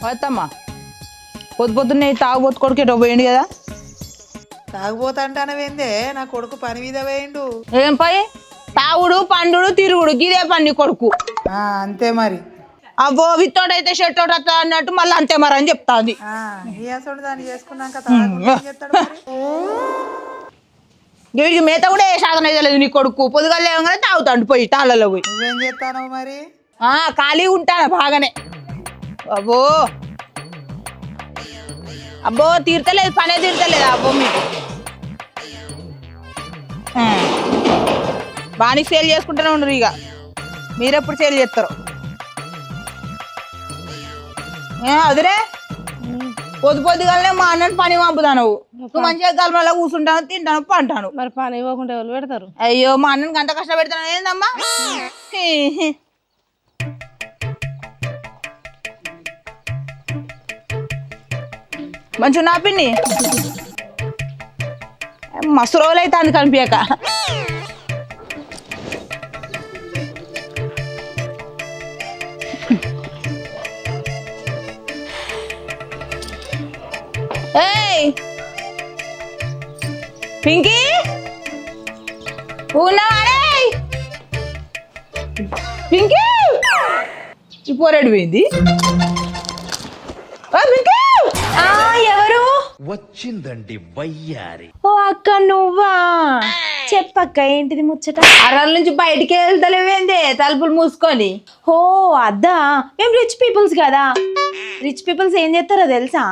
వద్దమ్మా పొద్దున్నే తాగుబోతు కొడుకు ఎటో పోయిండు కదా. తాగుపోతా అంటానవేందే నా కొడుకు పని మీద పోయిండు. ఏం పై తాగుడు పండుడు తిరుగుడు గిదే పని కొడుకు. అంతే మరి. అబ్బో విత్తోటైతే షర్ట్ అవుట్ అన్నట్టు మళ్ళీ అంతే మరి అని చెప్తాది. దాన్ని చేసుకున్నాక వీడికి మేత కూడా ఏ శాతం అయితే లేదు నీ కొడుకు. పొద్దుగా లేవగానే తాగుతాడు పోయి తాళ్ళలో పోయి. నువ్వేం చేస్తాను మరి? ఖాళీగా ఉంటాను బాగానే. అబ్బో అబ్బో తీర్తలేదు పనే తీర్తలేదు అబ్బో మీకు. బాగా సేల్ చేసుకుంటూనే ఉండరు ఇక. మీరెప్పుడు సేల్ చేస్తారు? అదిరే పొద్దుగానే మా అన్నట్టు పని పంపుతాను. నువ్వు మంచిగా గల్మలో కూర్చుంటాను తింటాను పంటాను. మరి పని ఇవ్వకుండా ఎవరు పెడతారు? అయ్యో మా అన్నకి అంత కష్టపెడతాను ఏందమ్మా. మంచిగా నా పిన్ని మస్తు రోజులు అయితే అంది కనిపించక. ఏయ్ పింకీ ఉన్నావాడే? పింకీ ఈ పోరాడు పోయింది. ఎవరు వచ్చిందండి వయ్యారి? ఓ అక్క నువ్వా? చెప్పక్క ఏంటిది ముచ్చట? అర్రాల నుంచి బయటికి వెళ్తలేవేందే తలుపులు మూసుకొని? ఓ అద్దా, మేము రిచ్ పీపుల్స్ కదా. రిచ్ పీపుల్స్ ఏం చేస్తారో తెలుసా?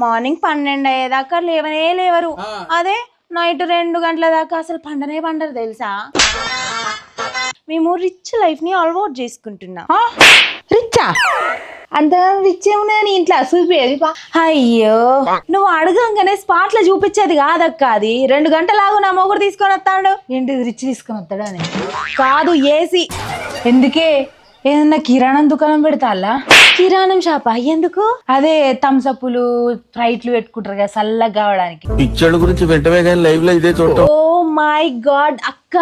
మార్నింగ్ 12 అయ్యేదాకా లేవనే లేవరు. అదే నైట్ 2 గంటల దాకా అసలు పండనే పండరు తెలుసా. మేము రిచ్ లైఫ్ ని అలవాటు చేసుకుంటున్నాం. రిచ్చా? అంత రిచ్ ఏమున్నదని ఇంట్లో చూపేది. అయ్యో నువ్వు అడగంగానే స్పాట్ లో చూపించేది కాదక్క. అది 2 గంటలాగు నా మొగుడు తీసుకొని వస్తాడు. ఏంటిది రిచ్ తీసుకొని వస్తాడా అని కాదు, ఏసీ. ఎందుకే? ఏదన్నా కిరాణం దుకాణం పెడతాలా? కిరాణం షాపా? ఎందుకు? అదే థమ్సప్లు ఫ్రైట్లు పెట్టుకుంటారు కదా చల్లగా కావడానికి. పిచ్చోళ్ళ గురించి వెంటనే కానీ లైవ్ లో ఇదే చూడటం. ఓ మై గాడ్ అక్క,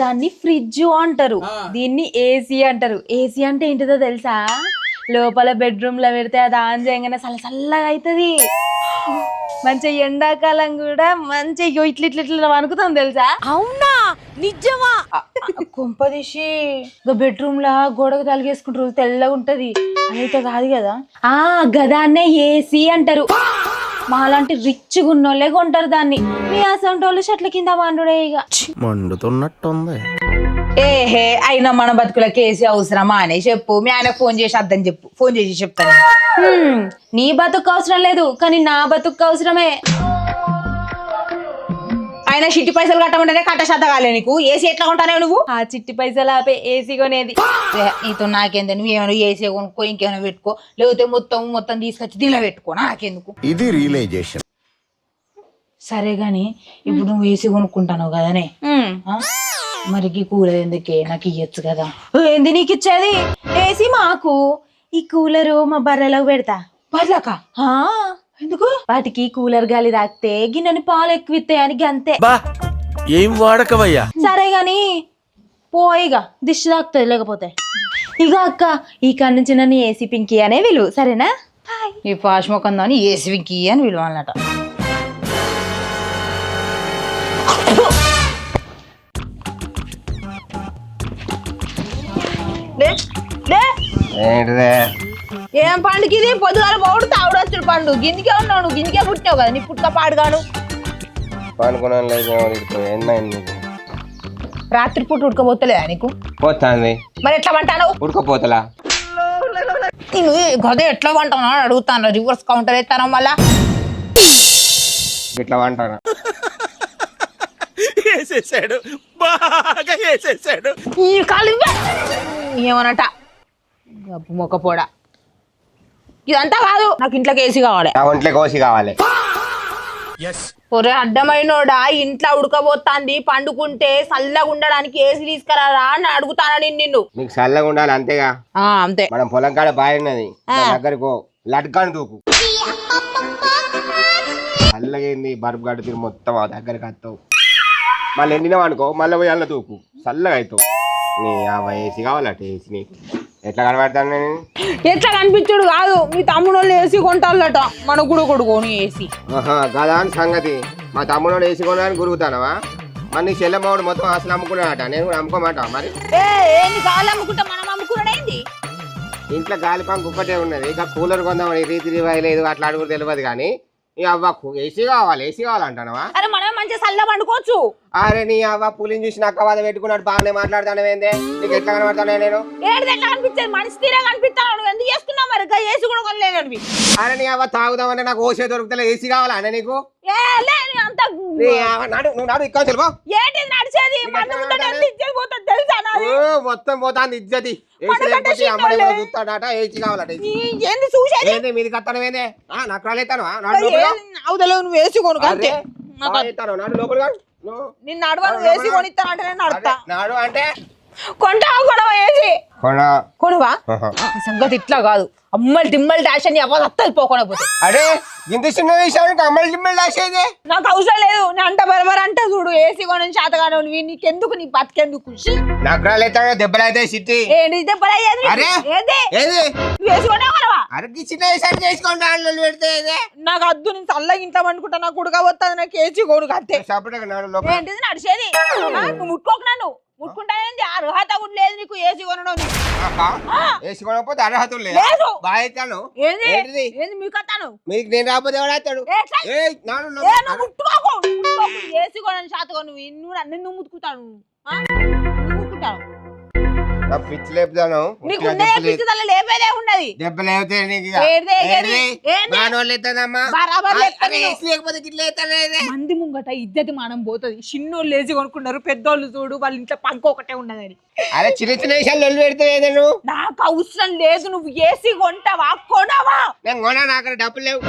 దాన్ని ఫ్రిడ్జ్ అంటారు, దీన్ని ఏసీ అంటారు. ఏసీ అంటే ఏంటిదో తెలుసా? లోపల బెడ్రూమ్ లో పెడితే అది ఆన్ చేయగానే చల్లగా అవుతుంది. మంచిగా ఎండాకాలం కూడా మంచిగా ఇట్లా ఇట్లా ఇట్లా వణుకుతాం తెలుసా. అవునా? నిజమా? కుంపదీసి బెడ్రూమ్ లా గోడకు తలిగేసుకుంటారు, తెల్లగా ఉంటది. అదైతే కాదు కదా? గదాన్నే ఏసీ అంటారు. మాలాంటి రిచ్గా ఉన్నోళ్ళే కొంటారు దాన్ని. మీ అసంటి వాళ్ళు చెట్ల కింద వండుడే ఇక. మండుతున్నట్టుంది. ఏహే అయినా మన బతుకులకి ఏసీ అవసరమా అని చెప్పు. మీ ఆయన ఫోన్ చేసి అద్దని చెప్పు. ఫోన్ చేసి చెప్తాను. నీ బతుకు అవసరం లేదు కానీ నా బతుకు అవసరమే. ఆయన చిట్టి పైసలు కట్టమంటేనే కట్టశాత కాలే నీకు. ఏసీ ఎట్లా కొంటానే నువ్వు? ఆ చిట్టి పైసలు ఆపే ఏసీ కొనేది. నీతో నాకేంది? నువ్వేమైనా ఏసీ కొనుక్కో, ఇంకేమైనా పెట్టుకో, లేకపోతే మొత్తం తీసుకొచ్చి దీనిలో పెట్టుకో. నాకెందుకు? ఇది రియలైజేషన్. సరే గాని ఇప్పుడు నువ్వు ఏసీ కొనుక్కుంటావు కదనే, మరి కూలర్ ఎందుకే? నాకు ఇయ్యొచ్చు కదా. ఏంది నీకు ఇచ్చేది? ఏసీ మాకు, ఈ కూలరు మా బర్రెలకు పెడతా. బర్లకా? ఎందుకు? వాటికి కూలర్ గాలి తాకితే గిన్నెని పాలు ఎక్కువ ఇస్తాయని గంతే. ఏం వాడకవయ్యా? సరే గాని పోయిగా దిష్టి తాకుతుంది లేకపోతే. ఇక అక్క ఈ కాడ నుంచి నన్ను ఏసీ పింకీ అనే విలువ, సరేనా? ఈ పాశ్మొఖం దాన్ని ఏసీ పింకీ అని విలువాలన్నట. ఏం పండుగ ఇది? పొద్దుగాల పోడు తావుడు వచ్చుడు పండు. గిన్నెకే ఉన్నావు నువ్వు, గిన్నెకే పుట్టినావు కదా. నీ పుట్టుక పాడుగాను. రాత్రి పూట ఉడకపోతలేదా నీకు? పోతాంది. మరి ఎట్లా వంటాను? ఉడకపోతలా నేను గదే ఎట్లా వంటాను అని అడుగుతాను. రివర్స్ కౌంటర్ ఎత్తాను మళ్ళా. ఇట్లా వంటాను. వేసేసాడు, బాగా వేసేసాడు. ఈ కాలు ఏమనట మొక్కపోడ. ఇదంతా కాదు, నాకు ఇంట్లోకి ఏసీ కావాలి. నా ఒంట్లో కోసి కావాలి. ఒరే అడ్డమైనోడా, ఇంట్లో ఉడకబోతాంది, పండుకుంటే చల్లగా ఉండడానికి ఏసీ తీసుకురారా అని అడుగుతానని నిన్ను. నీకు చల్లగా ఉండాలి అంతేగా. అంతే. మనం పొలం కాడ బావి ఉన్నది, దగ్గరకు లట్కాను దూకు. చల్లగైంది బరుపు గడ్డు తిరిగి మొత్తం ఆ దగ్గరికి వస్తావు. మళ్ళీ ఎండినావు అనుకో, మళ్ళీ పోయి అల్ల దూకు, చల్లగా అవుతావు. నీ ఏసీ కావాలట. ఏసీ నీకు ఎట్లా కనబడతాను నేను? ఎట్లా కనిపించుడు కాదు, మీ తమ్ముడు వాళ్ళు ఏసీ కొంటాలట, మనకు కూడా కొడుకోని ఏసీ. ఆహా గదా అని సంగతి. మా తమ్ముడు వేసి కొనడానికి గురుగుతానవా? మరి నీ చెల్లెమ్మడు మొత్తం అసలు అమ్ముకున్నాడట, నేను కూడా అమ్ముకోమాట మరి. ఏంది కాలు అమ్ముకుంటా మనం అమ్ముకున్నాడేంది? ఇంట్లో గాలి పంకు ఒక్కటే ఉన్నది, ఇక కూలర్ కొందామని రీతి రివాయి లేదు, అట్లా అడుగు తెలియదు కానీ నీ అవ్వ ఏసీ కావాలంటానవా? అరే మనం మంచిగా చల్ల పండుకోవచ్చు. అరే నీ అవ్వ పులిని చూసి నాకు అవ్వ పెట్టుకున్నాడు బాగానే మాట్లాడతానేందే, నీకు ఎట్లా కనబడతానే నేను? ఏడు ఎట్లా కనిపించేది, మనిషి తీరే కనిపిస్తాను. నువ్వు ఎందుకు చేసుకున్నావు మరి? ఏసీ కూడా కొనలేదు అనిపి. అరే నీ అవ్వ తాగుదామంటే నాకు ఓసే దొరుకుతలే, ఏసీ కావాలా అన్న నీకు? అంత నువ్వు నాడు ఇక్కడ తెలుపా ఏంటి నడిచేది? ఇజ్జత్ పోతుంది తెలుసా నాది? మొత్తం పోతాంది ఇజ్జతి. చూస్తాడట ఏసీ కావాలట. ఏంది చూసేది? ఏంది మీది కత్తనమేందే? నాకు రాలేతాను అవుదలో నువ్వు వేసి కొను అంతే. నాడు లోపల నిన్ను అడవాను వేసి కొనిస్తానంటే నేను అడతా. నాడు అంటే కొంటావా కొనవా ఏసి? కొనవా? సంగతి ఇట్లా కాదు, అమ్మలు తిమ్మలు డాష్ అని అవ్వదు అత్తది పోకపోతే. అరే ఇంత చిన్న విషయానికి అమ్మలు తిమ్మలు డాష్ అయితే నాకు అవసరం లేదు. నేను అంట బరబర అంటే చూడు, ఏసీ కొని చేతగానే నీకెందుకు, నీ బతికెందుకు? నాకు రాలేతాడు దెబ్బలైతే సిట్టి. ఏంటి దెబ్బలయ్యేది? వేసి కొనేవా? అరకి చిన్న విషయానికి వేసుకోండి పెడితే నాకు అద్దు, నేను చల్లగా ఇంట్లో అనుకుంటా, నాకు ఉడక వస్తుంది, నాకు ఏసీ కొడుకు అంతే. ఏంటిది నడిచేది? నువ్వు ముట్టుకోకు, నన్ను ముట్టుకుంటానేంది? అర్హత కూడా లేదు నీకు ఏసీ కొనడం. ఏసీ కొనకపోతే అర్హత లేదు. బాగా మీకు అత్తాను, మీకు నేను రాకపోతే ఎవడతాడు? ముట్టుకోకు. ఏసీ కొనని శాతం నువ్వు నిన్ను ముట్టుకుంటాను, ముట్టుకుంటాను. పిచ్చి లేపుతాను, లేపేదే ఉన్నది. దెబ్బ లేకపోతే మంది ముంగట ఇద్దతి మనం పోతుంది. చిన్నోళ్ళు లేచి కొనుక్కున్నారు, పెద్దోళ్ళు చూడు వాళ్ళ ఇంట్లో పంక ఒకటే ఉన్నదని. అరే చిన్న చిన్న విషయాలు పెడితే నువ్వు. నాకు అవసరం లేదు, నువ్వు ఏసీ కొంటావా కొనవా? నేను కొనా, నాకు డబ్బులు లేవు.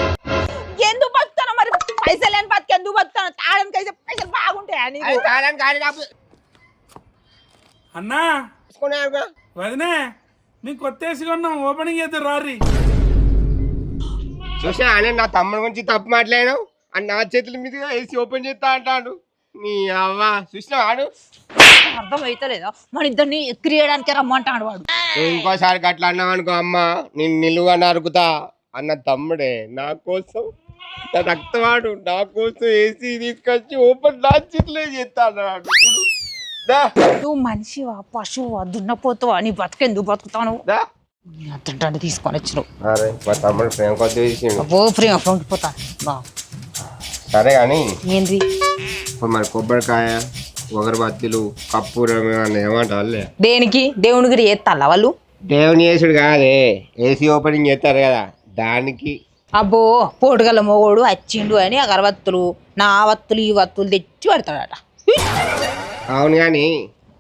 ఎందుకు బతుకుతాను మరి? పైసలు లేని బతుకు ఎందుకు బతుకుతాను? తాళానికి అయితే పైసలు బాగుంటాయి. తాళానికి అన్నా వదినే నీకు కొత్త ఏసీ కొన్నాం, ఓపెనింగ్ చేద్దాం రారి. చూసా అని నా తమ్ముడి గురించి తప్పు మాట్లాడాను అని నా చేతుల మీదుగా ఏసీ ఓపెన్ చేస్తా అంటాడు. నీ అవ్వ చూసినా వాడు అర్థం అవుతలేదా? మన ఇద్దరిని ఎక్కిరియడానికి రమ్మంటాడు వాడు. ఇంకోసారి అట్లా అన్నావు అనుకో అమ్మ నేను నిలువ నరుకుతా అన్న తమ్ముడే నా కోసం, నా రక్తవాడు నా కోసం ఏసీ తీసుకొచ్చి ఓపెన్ నా చేతిలో చేస్తా అన్నాడు. నువ్వు మనిషివా పశువా దున్నపోతావా? నీ బతుకెందుకు బతుకుతాను? అత్తంటే తీసుకొని వచ్చినావు. మా తమ్ముడు ప్రేమ కొద్ది ప్రేమ పొంగిపోతాను. సరే కానీ ఏంది ఇప్పుడు మరి కొబ్బరికాయ ఒగరబత్తిలు కప్పూరం ఏమంటారు? దేనికి? దేవునికి చేస్తాలా వాళ్ళు? దేవుని చేసుడు కాదే, ఏసీ ఓపెనింగ్ చేస్తారు కదా దానికి. అబ్బో పోటుగల మొగోడు వచ్చిండు అని అగరబత్తులు నా వత్తులు ఈ వత్తులు తెచ్చి పెడతాడట. అవును కానీ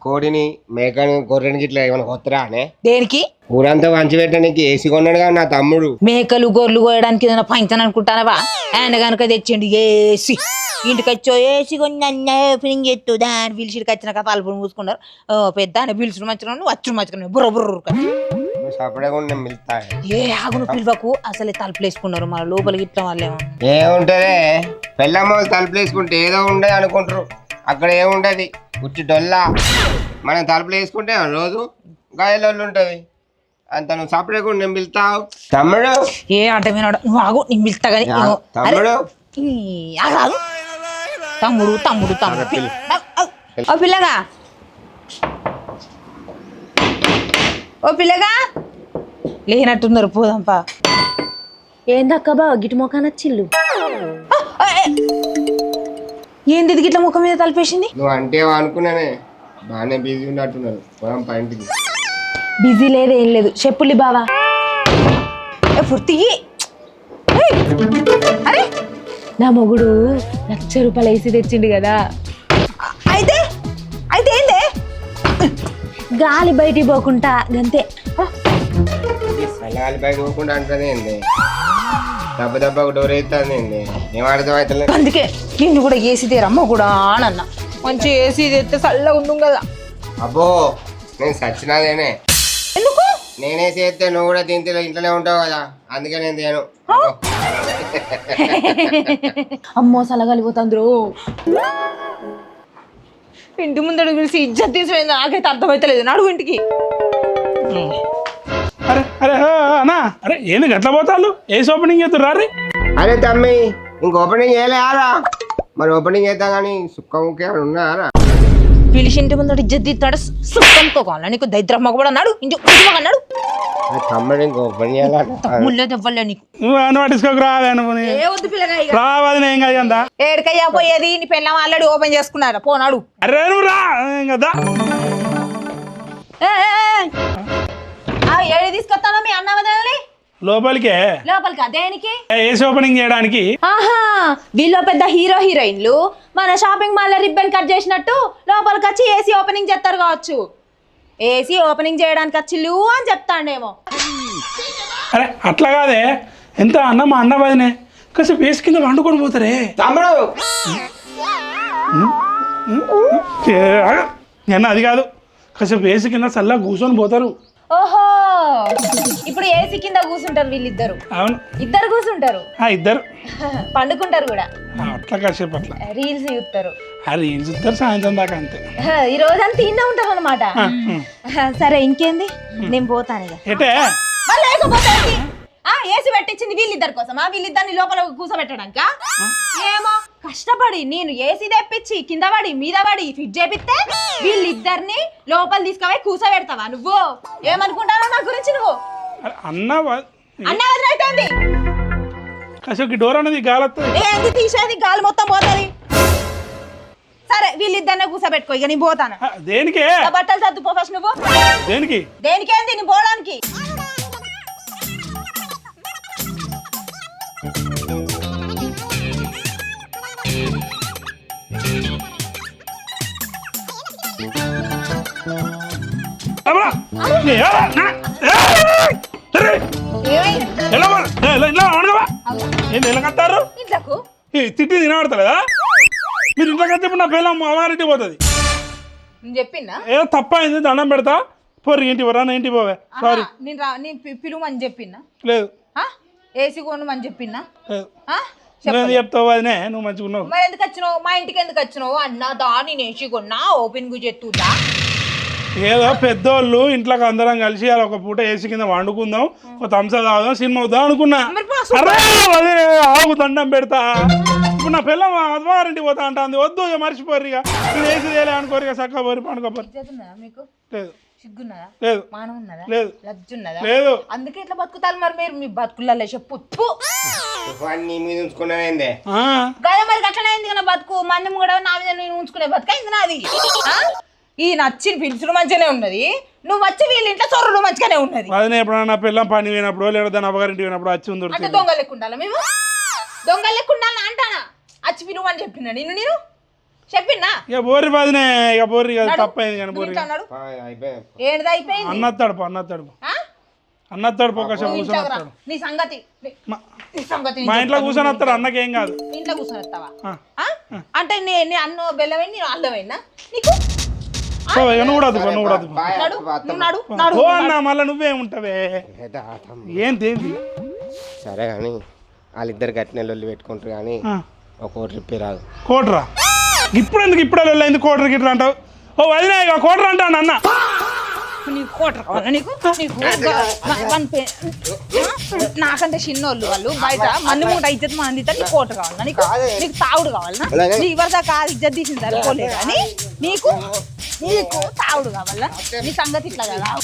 కోడిని మేకని గొర్రెని గిట్లా ఏమైనా కొత్తరా అనే? దేనికి? ఊరంతా వంచి పెట్టడానికి ఏసీ కొన్నాడు కానీ నా తమ్ముడు. మేకలు గొర్రెలు కోయడానికి ఏదైనా పంచని అనుకుంటానవా? ఆయన కనుక తెచ్చిండు ఏసీ. ఇంటికి వచ్చో ఏసీ కొన్ని ఓపెనింగ్ చేస్తూ దాన్ని పిలిచిడికి వచ్చినాక తలుపులు మూసుకున్నారు. పెద్ద ఆయన పిలిచిన మంచిగా వచ్చుడు మంచిగా బుర్ర బుర్ర ఏ ఆగును పిలువకు. అసలే తలుపులు వేసుకున్నారు మన లోపలికి ఇట్లా వాళ్ళేమో. ఏముంటదే పెళ్ళమ్మ తలుపులు వేసుకుంటే ఏదో ఉండదు అనుకుంటారు, అక్కడ ఏముండదు ఉచ్చి డొల్లా. మనం తలుపులు వేసుకుంటే రోజు గాయలోళ్ళు ఉంటది అంత. నువ్వు సపరేట్ కూడా నేను పిలుతావు తమ్ముడు. ఏ అడ్డమైనాడు నువ్వు ఆగు, నేను పిలుస్తా గానీ. తమ్ముడు తమ్ముడు తమ్ముడు తమ్ముడు ఓ పిల్లగా, ఓ పిల్లగా లేనట్టున్నారు, పోదాంపా. ఏందక్క బా గిటి మొఖాన చిల్లు? ఏంది గిట్ల ముఖం మీద తలిపేసింది? నువ్వు అంటే అనుకున్నానే బాగానే బిజీ ఉన్నట్టున్నారు. పోదాం పైంటికి. బిజీ లేదు ఏం లేదు, చెప్పులి బావా. ఫుర్తి అరే నా మొగుడు ₹1,00,000 వేసి తెచ్చిండు కదా. అయితే అయితే ఏందే? గాలి బయటికి పోకుండా గంతే. గాలి బయట పోకుండా అంటది ఏంది? దెబ్బ దెబ్బకు డోర్ అవుతుంది ఏంది? ఏం అర్థం అవుతలేదు. అందుకే నిన్ను కూడా ఏసీ తీరమ్మ కూడా అనన్న. మంచి ఏసీ తెస్తే చల్లగా ఉండు కదా. అబ్బో నేను సచ్చినాదేనే. ఎందుకు? నేనే చేస్తే నువ్వు కూడా తింటే ఇంట్లోనే ఉంటావు కదా, అందుకే నేను తేను. అమ్మో సలగలిపోతుండ్రు. ఇంటి ముందడు పిలిచి ఇజ్జత్ తీసిపోయింది, నాకైతే అర్థమైతలేదు. నడువు ఇంటికి. అరే అరే అన్నా అరే ఏంది గట్ల పోతాళ్ళు ఏసి ఓపెనింగ్ చేస్తారు రారి అరే తమ్మి ఇంక ఓపెనింగ్ చేయలేరా మరి ఓపెనింగ్ చేద్దాం కానీ సుక్కముకే ఉన్నారా పిలిచింటి ముందు ఇజ్జత్ తీస్తాడు సుఖంకోవాలి నీకు దరిద్రం మగ కూడా అన్నాడు ఇంటి అన్నాడు తమ్ముడు ఇంక ఓపెన్ చేయాలంట ముళ్ళేది ఇవ్వలే నీకు నువ్వు అన్న పట్టించుకోకు ఏ వద్దు పిల్లగా ఇక. రావది ఏం కాదు అందా ఏడికయ్యా పోయేది నీ పెళ్ళం ఆల్రెడీ ఓపెన్ చేసుకున్నారా పోనాడు అరే నువ్వు రా ఏం కదా ఏడు తీసుకొస్తాను మీ అన్న వదలని లోపలికే లోపలికి దేనికి ఏసి ఓపెనింగ్ చేయడానికి ఆహా వీళ్ళు పెద్ద హీరో హీరోయిన్లు మన షాపింగ్ మాల్ లో రిబ్బన్ కట్ చేసినట్టు లోపలికి వచ్చి ఏసీ ఓపెనింగ్ చేస్తారు కావచ్చు ఏసీ ఓపెనింగ్ చేయడానికి వచ్చిల్లు అని చెప్తాండేమో అరే అట్లా కాదే ఎంత అన్న మా అన్న వదినే కాసేపు వేసి కింద వండుకొని పోతారే తమ్ముడు అన్న అది కాదు కాసేపు వేసి కింద చల్లగా కూర్చొని పోతారు ఓహో ఇప్పుడు ఏసీ కింద కూర్చుంటారు వీళ్ళిద్దరు అవును ఇద్దరు కూర్చుంటారు ఇద్దరు పండుకుంటారు కూడా అట్లా కాసేపు అట్లా రీల్స్ చూస్తారు అరే ఏం చూస్తారు సాయంత్రం దాకా అంతే ఈ రోజంతా తిండే ఉంటారు అనమాట సరే ఇంకేంది నేను పోతాను ఇక ఎటే మరి లేకపోతే ఏంటి? ఏసీ పెట్టించింది వీళ్ళిద్దరి కోసమా వీళ్ళిద్దరిని లోపల కూర్చోబెట్టడానిక ఏమో కష్టపడి నేను ఏసీ తెప్పించి కింద పడి మీద పడి ఫిట్ చేపిస్తే వీళ్ళిద్దరిని లోపల తీసుకుపోయి కూర్చోబెడతావా నువ్వు ఏమనుకుంటానో నా గురించి నువ్వు అన్న అన్న వదిలేటండి కాసేపు డోర్ అనేది గాలొస్తుంది ఏంది తీసేది గాలి మొత్తం పోతుంది సరే వీళ్ళిద్దరినే కూర్చోబెట్టుకో ఇక నేను పోతాను దేనికే నా బట్టలు సర్దుపో ఫస్ట్ నువ్వు దేనికి దేనికేంది నేను పోవడానికి ఎలా కట్టారు ఇంట్లోకు తిట్టి తినబడతలేదా మీరు ఇంట్లో కట్టినప్పుడు నా పిల్ల అమ్మారింటికి పోతుంది నేను చెప్పిన్నా ఏదో తప్పైంది దండం పెడతా పోరు ఇంటి పోరా నా ఇంటికి పోవే సారీ నేను పిలువమని చెప్పిన్నా లేదు ఏసీ కొనమని చెప్పిన్నా లేదు నువ్వు చెప్తావు అదినే నువ్వు మంచిగా ఉన్నావు మరి ఎందుకు వచ్చినావు మా ఇంటికి ఎందుకు వచ్చినావు అన్నా దా నేను ఏసీ కొన్నా ఓపెన్ గు చెత్తుదా ఏదో పెద్దోళ్ళు ఇంట్లోకి అందరం కలిసి అలా ఒక పూట ఏసీ కింద వండుకుందాం ఒక తంస తాగుదాం సినిమా అవుదాం అనుకున్నా అరే అదే ఆగు దండం పెడతా ఇప్పుడు నా పిల్ల అద్వారింటికి పోతా అంటుంది వద్దు ఇక మర్చిపోరు ఇక నేను ఏసీ తేలే అనుకోరు ఇక చక్కగా పోరి పండుకోపోరు మీకు లేదు సిగ్గున్నదా లేదు మానం ఉన్నదా లేదు లజ్జున్నదా లేదు అందుకే ఇట్లా బతుకుతారు మరి మీరు మీ బతుకులలో చెప్పు నీ మీద ఉంచుకున్నావేందే గదే మరి అట్లనే అయింది కదా బతుకు మందం కూడా నా మీద నేను ఉంచుకునే బతుకు అయింది నాది ఈ నచ్చి పిలుచుడు మంచిగానే ఉన్నది నువ్వు వచ్చి వీళ్ళ ఇంట్లో చొర్రుడు మంచిగానే ఉన్నది అదే ఎప్పుడన్నా నా పిల్లం పని పోయినప్పుడు లేదా దాని అవ్వగారింటి పోయినప్పుడు వచ్చి ఉంది అంటే దొంగ లెక్కుండాలా మేము దొంగ లెక్కుండాలా అంటానా వచ్చి పిలువు అని చెప్పినా నేను చెప్పిన్నా ఇక బోర్రి బాదినే ఇక బోర్రి తప్పైంది కానీ బోర్రి ఏడుది అయిపోయింది అన్నత్తడుపు ఒక కూర్చొని వస్తాడు నీ సంగతి మా ఇంట్లో కూర్చొని వస్తాడు అన్నకేం కాదు ఇంట్లో కూర్చొని వస్తావా అంటే నేను అన్న బెల్లమైంది నేను అల్లమైనా నీకు నువ్వు కూడా అదుకో నువ్వు కూడా అదుకో ఓ అన్న మళ్ళీ నువ్వేముంటావే ఏంటి సరే కానీ వాళ్ళిద్దరు గట్టిన లొల్లి పెట్టుకుంటారు కానీ ఒక కోటి రూపాయి రాదు కోటరా ఇప్పుడు ఎందుకు ఇప్పుడే వెళ్ళింది కోటరు గిట్ర అంటావు ఓ వదిలే ఇక కోటరు అంటాను అన్న నీకు కోటర్ కావాలా నీకు నాకంటే చిన్నోళ్ళు వాళ్ళు బయట మన్ను మూట ఇజ్జత్ మంది నీకు కోటర్ కావాలా నీకు నీకు తావుడు కావాలా నీ ఇవరిదాకా ఇజ్జత్ తీసింది సరిపోలేదు కానీ నీకు తావుడు కావాలా నీ సంగతి ఇట్లా కదా